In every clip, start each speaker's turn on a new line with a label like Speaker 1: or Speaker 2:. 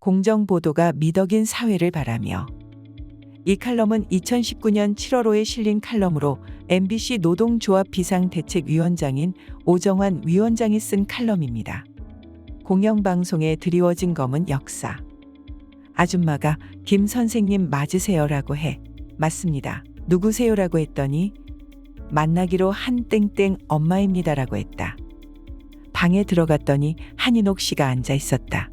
Speaker 1: 공정보도가 미덕인 사회를 바라며. 이 칼럼은 2019년 7월호에 실린 칼럼으로 MBC 노동조합 비상대책위원장인 오정환 위원장이 쓴 칼럼입니다. 공영방송에 드리워진 검은 역사. 아줌마가 김 선생님 맞으세요라고 해. 맞습니다. 누구세요라고 했더니 만나기로 한 땡땡 엄마입니다라고 했다. 방에 들어갔더니 한인옥 씨가 앉아 있었다.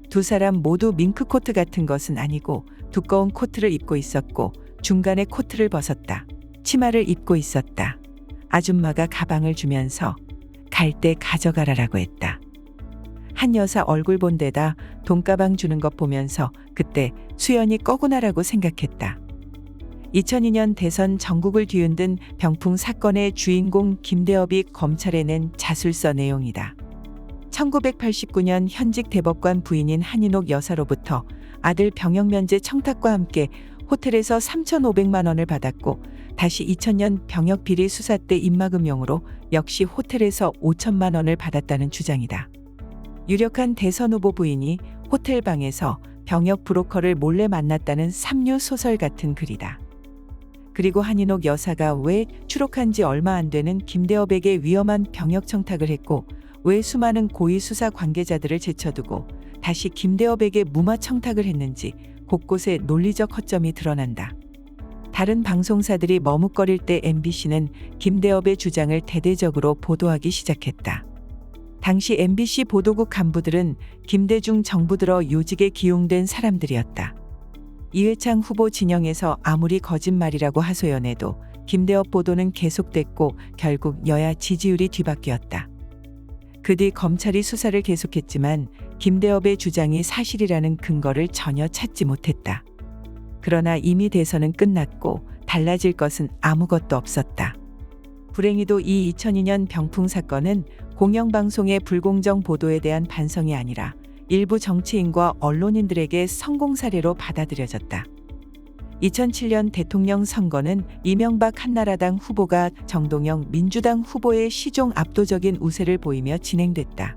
Speaker 1: 두 사람 모두 밍크코트 같은 것은 아니고 두꺼운 코트를 입고 있었고 중간에 코트를 벗었다. 치마를 입고 있었다. 아줌마가 가방을 주면서 갈 때 가져가라라고 했다. 한 여사 얼굴 본 데다 돈가방 주는 것 보면서 그때 수연이 꺼구나라고 생각했다. 2002년 대선 전국을 뒤흔든 병풍 사건의 주인공 김대업이 검찰에 낸 자술서 내용이다. 1989년 현직 대법관 부인인 한인옥 여사로부터 아들 병역 면제 청탁과 함께 호텔에서 3,500만 원을 받았고 다시 2000년 병역 비리 수사 때 입막음용으로 역시 호텔에서 5천만 원을 받았다는 주장이다. 유력한 대선 후보 부인이 호텔 방에서 병역 브로커를 몰래 만났다는 삼류 소설 같은 글이다. 그리고 한인옥 여사가 왜 추록한 지 얼마 안 되는 김대업에게 위험한 병역 청탁을 했고 왜 수많은 고위 수사 관계자들을 제쳐두고 다시 김대업에게 무마 청탁을 했는지 곳곳에 논리적 허점이 드러난다. 다른 방송사들이 머뭇거릴 때 MBC는 김대업의 주장을 대대적으로 보도하기 시작했다. 당시 MBC 보도국 간부들은 김대중 정부 들어 요직에 기용된 사람들이었다. 이회창 후보 진영에서 아무리 거짓말이라고 하소연해도 김대업 보도는 계속됐고 결국 여야 지지율이 뒤바뀌었다. 그 뒤 검찰이 수사를 계속했지만 김대업의 주장이 사실이라는 근거를 전혀 찾지 못했다. 그러나 이미 대선은 끝났고 달라질 것은 아무것도 없었다. 불행히도 이 2002년 병풍 사건은 공영방송의 불공정 보도에 대한 반성이 아니라 일부 정치인과 언론인들에게 성공 사례로 받아들여졌다. 2007년 대통령 선거는 이명박 한나라당 후보가 정동영 민주당 후보의 시종 압도적인 우세를 보이며 진행됐다.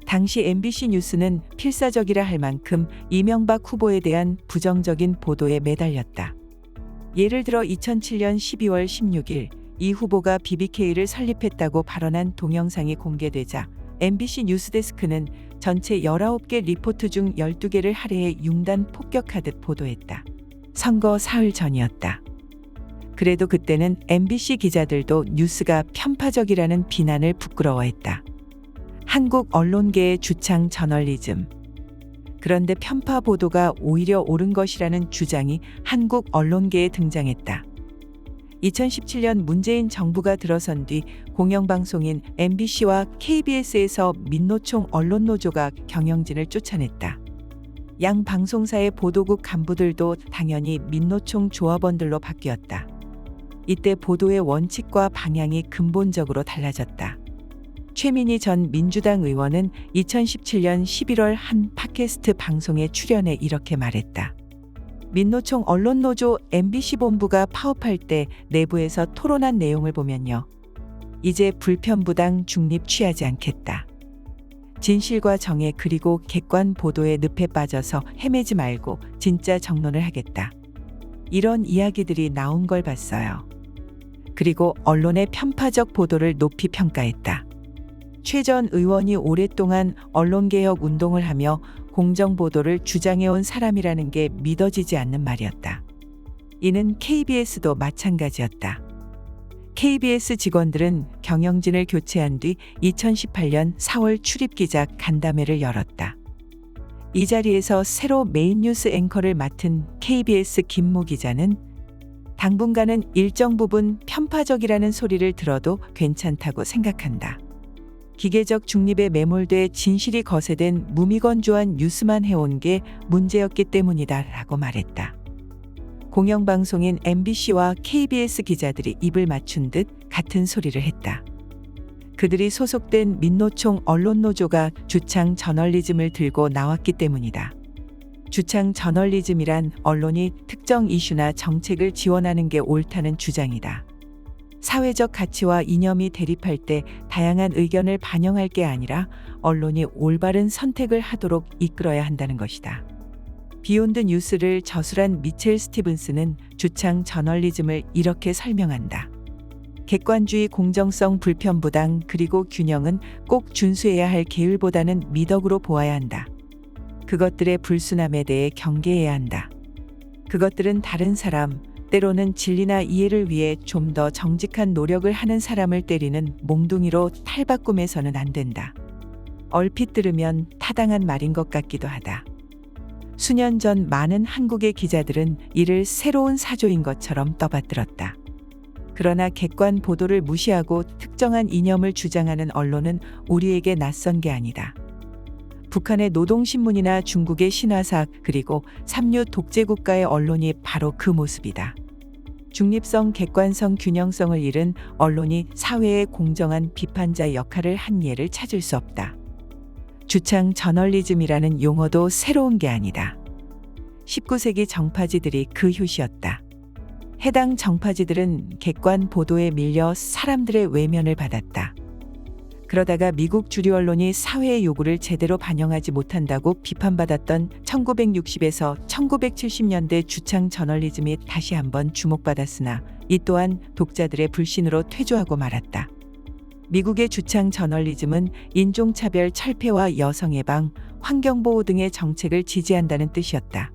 Speaker 1: 당시 MBC 뉴스는 필사적이라 할 만큼 이명박 후보에 대한 부정적인 보도에 매달렸다. 예를 들어 2007년 12월 16일 이 후보가 BBK를 설립했다고 발언한 동영상이 공개되자 MBC 뉴스데스크는 전체 19개 리포트 중 12개를 할애해 융단 폭격하듯 보도했다. 선거 사흘 전이었다. 그래도 그때는 MBC 기자들도 뉴스가 편파적이라는 비난을 부끄러워했다. 한국 언론계의 주창 저널리즘. 그런데 편파 보도가 오히려 옳은 것이라는 주장이 한국 언론계에 등장했다. 2017년 문재인 정부가 들어선 뒤 공영방송인 MBC와 KBS에서 민노총 언론노조가 경영진을 쫓아냈다. 양 방송사의 보도국 간부들도 당연히 민노총 조합원들로 바뀌었다. 이때 보도의 원칙과 방향이 근본적으로 달라졌다. 최민희 전 민주당 의원은 2017년 11월 한 팟캐스트 방송에 출연해 이렇게 말했다. 민노총 언론노조 MBC 본부가 파업할 때 내부에서 토론한 내용을 보면요. 이제 불편부당 중립 취하지 않겠다. 진실과 정의 그리고 객관 보도의 늪에 빠져서 헤매지 말고 진짜 정론을 하겠다. 이런 이야기들이 나온 걸 봤어요. 그리고 언론의 편파적 보도를 높이 평가했다. 최 전 의원이 오랫동안 언론개혁 운동을 하며 공정보도를 주장해온 사람이라는 게 믿어지지 않는 말이었다. 이는 KBS도 마찬가지였다. KBS 직원들은 경영진을 교체한 뒤 2018년 4월 출입기자 간담회를 열었다. 이 자리에서 새로 메인 뉴스 앵커를 맡은 KBS 김모 기자는 당분간은 일정 부분 편파적이라는 소리를 들어도 괜찮다고 생각한다. 기계적 중립에 매몰돼 진실이 거세된 무미건조한 뉴스만 해온 게 문제였기 때문이다라고 말했다. 공영방송인 MBC와 KBS 기자들이 입을 맞춘 듯 같은 소리를 했다. 그들이 소속된 민노총 언론노조가 주창 저널리즘을 들고 나왔기 때문이다. 주창 저널리즘이란 언론이 특정 이슈나 정책을 지원하는 게 옳다는 주장이다. 사회적 가치와 이념이 대립할 때 다양한 의견을 반영할 게 아니라 언론이 올바른 선택을 하도록 이끌어야 한다는 것이다. 비욘드 뉴스를 저술한 미첼 스티븐스는 주창 저널리즘을 이렇게 설명한다. 객관주의, 공정성, 불편부당, 그리고 균형은 꼭 준수해야 할 계율보다는 미덕으로 보아야 한다. 그것들의 불순함에 대해 경계해야 한다. 그것들은 다른 사람, 때로는 진리나 이해를 위해 좀 더 정직한 노력을 하는 사람을 때리는 몽둥이로 탈바꿈해서는 안 된다. 얼핏 들으면 타당한 말인 것 같기도 하다. 수년 전 많은 한국의 기자들은 이를 새로운 사조인 것처럼 떠받들었다. 그러나 객관 보도를 무시하고 특정한 이념을 주장하는 언론은 우리에게 낯선 게 아니다. 북한의 노동신문이나 중국의 신화사, 그리고 삼류 독재국가의 언론이 바로 그 모습이다. 중립성, 객관성, 균형성을 잃은 언론이 사회의 공정한 비판자 역할을 한 예를 찾을 수 없다. 주창 저널리즘이라는 용어도 새로운 게 아니다. 19세기 정파지들이 그 효시였다. 해당 정파지들은 객관 보도에 밀려 사람들의 외면을 받았다. 그러다가 미국 주류 언론이 사회의 요구를 제대로 반영하지 못한다고 비판받았던 1960에서 1970년대 주창 저널리즘이 다시 한번 주목받았으나 이 또한 독자들의 불신으로 퇴조하고 말았다. 미국의 주창 저널리즘은 인종차별 철폐와 여성해방, 환경보호 등의 정책을 지지한다는 뜻이었다.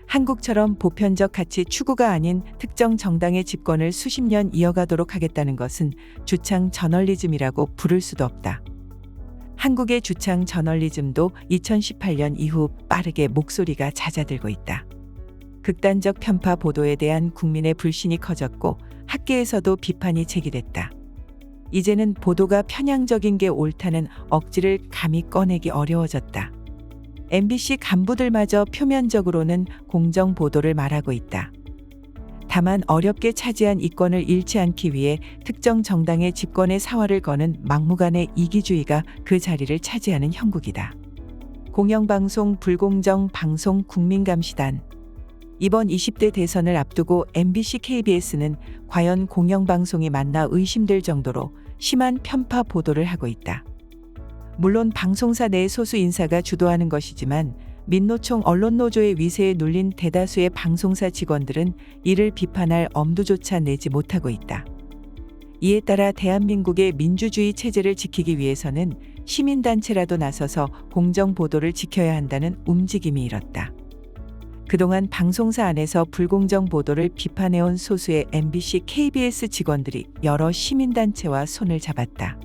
Speaker 1: 한국처럼 보편적 가치 추구가 아닌 특정 정당의 집권을 수십 년 이어가도록 하겠다는 것은 주창 저널리즘이라고 부를 수도 없다. 한국의 주창 저널리즘도 2018년 이후 빠르게 목소리가 잦아들고 있다. 극단적 편파 보도에 대한 국민의 불신이 커졌고 학계에서도 비판이 제기됐다. 이제는 보도가 편향적인 게 옳다는 억지를 감히 꺼내기 어려워졌다. MBC 간부들마저 표면적으로는 공정 보도를 말하고 있다. 다만 어렵게 차지한 이권을 잃지 않기 위해 특정 정당의 집권에 사활을 거는 막무가내 이기주의가 그 자리를 차지하는 형국이다. 공영방송 불공정 방송 국민감시단. 이번 20대 대선을 앞두고 MBC, KBS는 과연 공영방송이 맞나 의심될 정도로 심한 편파 보도를 하고 있다. 물론 방송사 내 소수 인사가 주도하는 것이지만 민노총 언론노조의 위세에 눌린 대다수의 방송사 직원들은 이를 비판할 엄두조차 내지 못하고 있다. 이에 따라 대한민국의 민주주의 체제를 지키기 위해서는 시민단체라도 나서서 공정 보도를 지켜야 한다는 움직임이 일었다. 그동안 방송사 안에서 불공정 보도를 비판해온 소수의 MBC, KBS 직원들이 여러 시민단체와 손을 잡았다.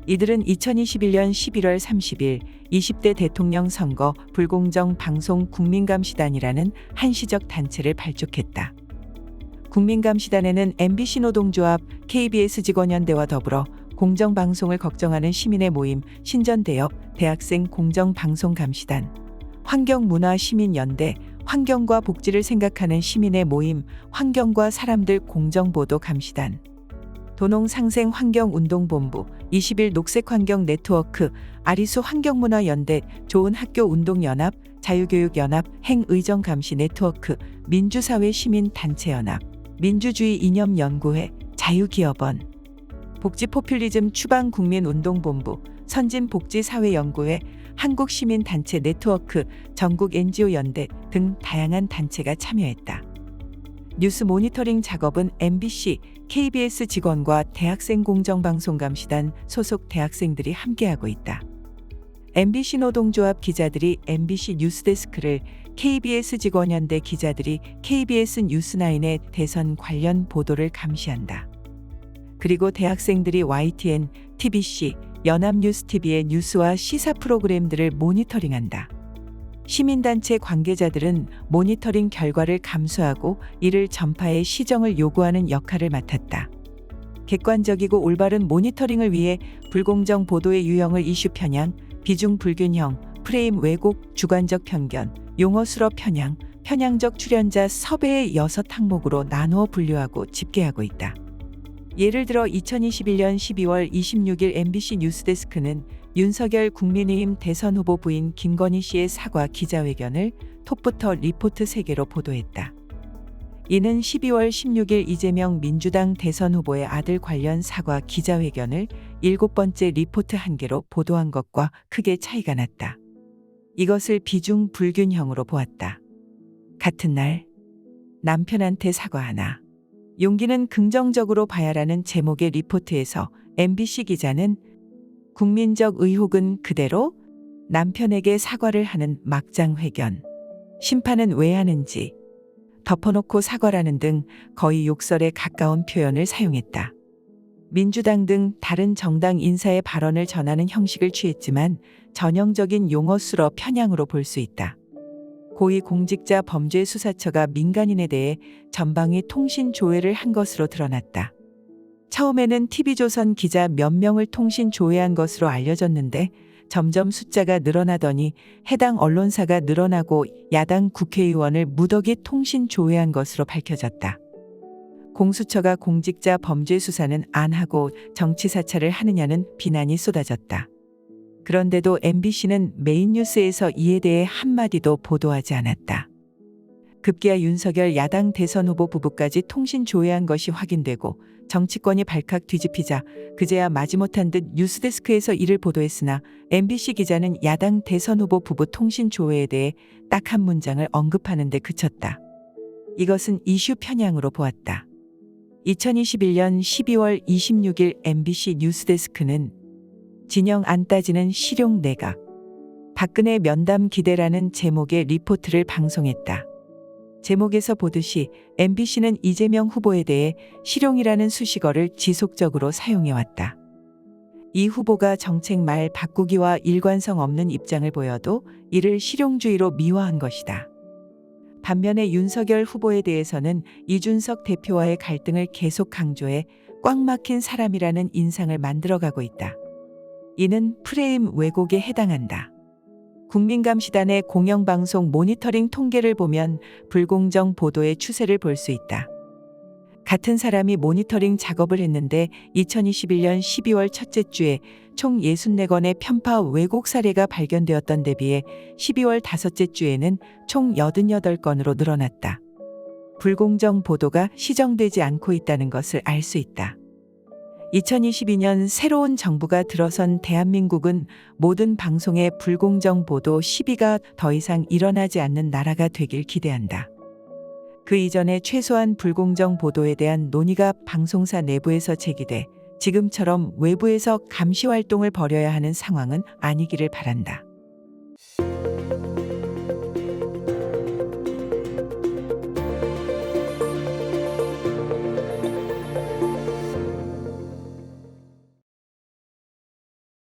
Speaker 1: 이들은 2021년 11월 30일 20대 대통령 선거 불공정 방송 국민감시단이라는 한시적 단체를 발족했다. 국민감시단에는 MBC 노동조합, KBS 직원연대와 더불어 공정방송을 걱정하는 시민의 모임 신전대협, 대학생 공정방송감시단, 환경문화시민연대, 환경과 복지를 생각하는 시민의 모임 환경과 사람들 공정보도감시단, 도농상생환경운동본부, 20일 녹색환경네트워크, 아리수 환경문화연대, 좋은학교운동연합, 자유교육연합, 행의정감시네트워크, 민주사회시민단체연합, 민주주의이념연구회, 자유기업원, 복지포퓰리즘 추방국민운동본부, 선진복지사회연구회, 한국시민단체 네트워크, 전국 NGO연대 등 다양한 단체가 참여했다. 뉴스 모니터링 작업은 MBC, KBS 직원과 대학생 공정방송감시단 소속 대학생들이 함께하고 있다. MBC 노동조합 기자들이 MBC 뉴스데스크를, KBS 직원연대 기자들이 KBS 뉴스9의 대선 관련 보도를 감시한다. 그리고 대학생들이 YTN, TBC, 연합뉴스TV의 뉴스와 시사 프로그램들을 모니터링한다. 시민단체 관계자들은 모니터링 결과를 감수하고 이를 전파의 시정을 요구하는 역할을 맡았다. 객관적이고 올바른 모니터링을 위해 불공정 보도의 유형을 이슈 편향, 비중 불균형, 프레임 왜곡, 주관적 편견, 용어 수로 편향, 편향적 출연자 섭외의 6항목으로 나누어 분류하고 집계하고 있다. 예를 들어 2021년 12월 26일 MBC 뉴스데스크는 윤석열 국민의힘 대선 후보 부인 김건희 씨의 사과 기자회견을 톱부터 리포트 3개로 보도했다. 이는 12월 16일 이재명 민주당 대선 후보의 아들 관련 사과 기자회견을 7번째 리포트 한 개로 보도한 것과 크게 차이가 났다. 이것을 비중 불균형으로 보았다. 같은 날 남편한테 사과하나. 용기는 긍정적으로 봐야라는 제목의 리포트에서 MBC 기자는 국민적 의혹은 그대로 남편에게 사과를 하는 막장 회견. 심판은 왜 하는지 덮어놓고 사과라는 등 거의 욕설에 가까운 표현을 사용했다. 민주당 등 다른 정당 인사의 발언을 전하는 형식을 취했지만 전형적인 용어 수로 편향으로 볼 수 있다. 고위공직자 범죄수사처가 민간인에 대해 전방위 통신 조회를 한 것으로 드러났다. 처음에는 TV조선 기자 몇 명을 통신 조회한 것으로 알려졌는데 점점 숫자가 늘어나더니 해당 언론사가 늘어나고 야당 국회의원을 무더기 통신 조회한 것으로 밝혀졌다. 공수처가 공직자 범죄 수사는 안 하고 정치 사찰을 하느냐는 비난이 쏟아졌다. 그런데도 MBC는 메인 뉴스에서 이에 대해 한마디도 보도하지 않았다. 급기야 윤석열 야당 대선 후보 부부까지 통신 조회한 것이 확인되고 정치권이 발칵 뒤집히자 그제야 마지못한 듯 뉴스데스크에서 이를 보도했으나 MBC 기자는 야당 대선 후보 부부 통신 조회에 대해 딱 한 문장을 언급하는 데 그쳤다. 이것은 이슈 편향으로 보았다. 2021년 12월 26일 MBC 뉴스데스크는 진영 안 따지는 실용 내각, 박근혜 면담 기대라는 제목의 리포트를 방송했다. 제목에서 보듯이 MBC는 이재명 후보에 대해 실용이라는 수식어를 지속적으로 사용해왔다. 이 후보가 정책 말 바꾸기와 일관성 없는 입장을 보여도 이를 실용주의로 미화한 것이다. 반면에 윤석열 후보에 대해서는 이준석 대표와의 갈등을 계속 강조해 꽉 막힌 사람이라는 인상을 만들어가고 있다. 이는 프레임 왜곡에 해당한다. 국민감시단의 공영방송 모니터링 통계를 보면 불공정 보도의 추세를 볼 수 있다. 같은 사람이 모니터링 작업을 했는데 2021년 12월 첫째 주에 총 64건의 편파 왜곡 사례가 발견되었던 데 비해 12월 다섯째 주에는 총 88건으로 늘어났다. 불공정 보도가 시정되지 않고 있다는 것을 알 수 있다. 2022년 새로운 정부가 들어선 대한민국은 모든 방송의 불공정 보도 시비가 더 이상 일어나지 않는 나라가 되길 기대한다. 그 이전에 최소한 불공정 보도에 대한 논의가 방송사 내부에서 제기돼 지금처럼 외부에서 감시 활동을 벌여야 하는 상황은 아니기를 바란다.